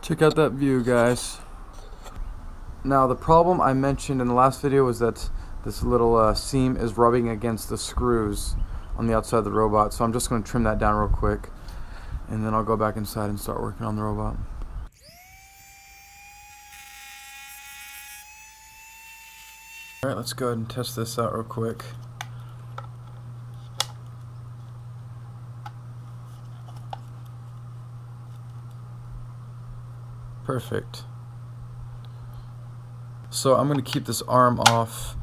Check out that view, guys. Now the problem I mentioned in the last video was that this little seam is rubbing against the screws on the outside of the robot, so I'm just going to trim that down real quick and then I'll go back inside and start working on the robot. Alright, let's go ahead and test this out real quick. Perfect. So I'm going to keep this arm off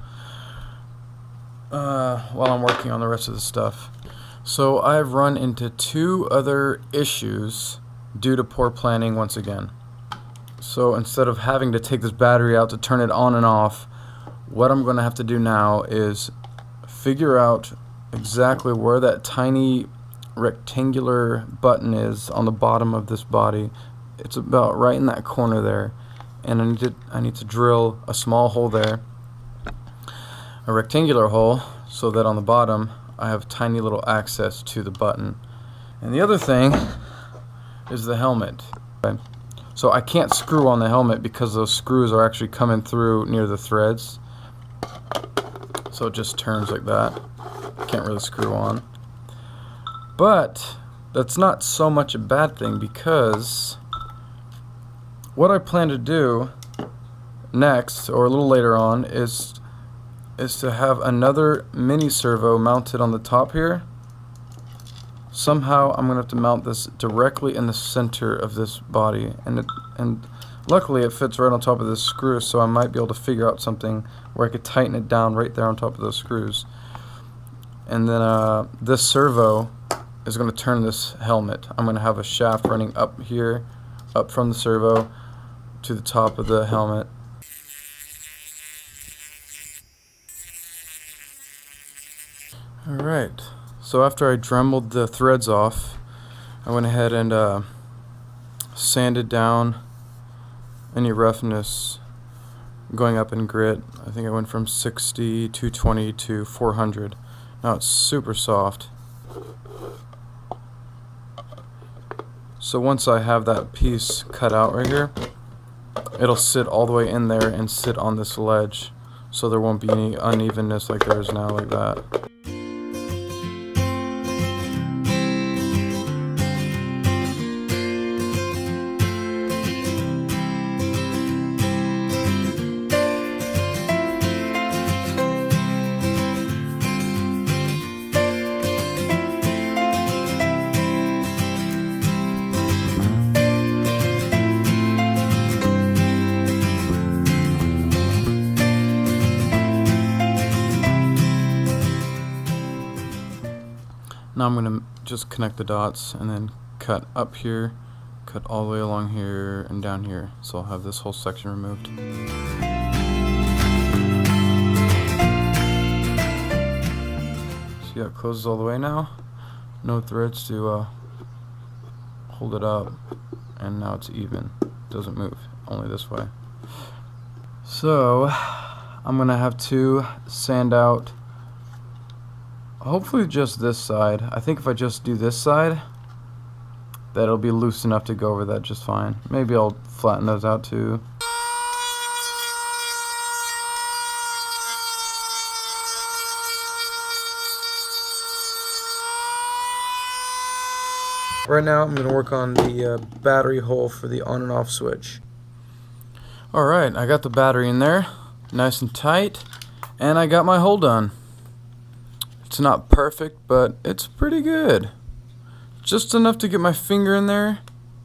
while I'm working on the rest of the stuff. So I've run into two other issues due to poor planning once again. So instead of having to take this battery out to turn it on and off, what I'm going to have to do now is figure out exactly where that tiny rectangular button is on the bottom of this body. It's about right in that corner there, and I need to drill a small hole there, a rectangular hole, so that on the bottom I have tiny little access to the button. And the other thing is the helmet. Okay. So I can't screw on the helmet because those screws are actually coming through near the threads, so it just turns like that. Can't really screw on, but that's not so much a bad thing, because what I plan to do next, or a little later on, is to have another mini servo mounted on the top here. Somehow I'm going to have to mount this directly in the center of this body, and luckily it fits right on top of this screw, so I might be able to figure out something where I could tighten it down right there on top of those screws. And then this servo is going to turn this helmet. I'm going to have a shaft running up here, up from the servo to the top of the helmet. Alright, so after I dremeled the threads off, I went ahead and sanded down any roughness going up in grit. I think I went from 60, 220 to 400. Now it's super soft. So once I have that piece cut out right here, it'll sit all the way in there and sit on this ledge, so there won't be any unevenness like there is now, like that. Now I'm going to just connect the dots and then cut up here, cut all the way along here and down here, so I'll have this whole section removed. See how it closes all the way now? No threads to hold it up, and now it's even. It doesn't move, only this way. So I'm going to have to sand out hopefully just this side. I think if I just do this side, that'll be loose enough to go over that just fine. Maybe I'll flatten those out too. Right now I'm going to work on the battery hole for the on and off switch. Alright, I got the battery in there, nice and tight, and I got my hole done. It's not perfect, but it's pretty good. Just enough to get my finger in there.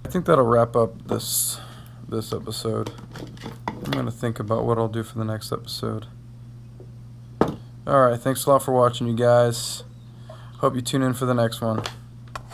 I think that'll wrap up this episode. I'm going to think about what I'll do for the next episode. Alright, thanks a lot for watching, you guys. Hope you tune in for the next one.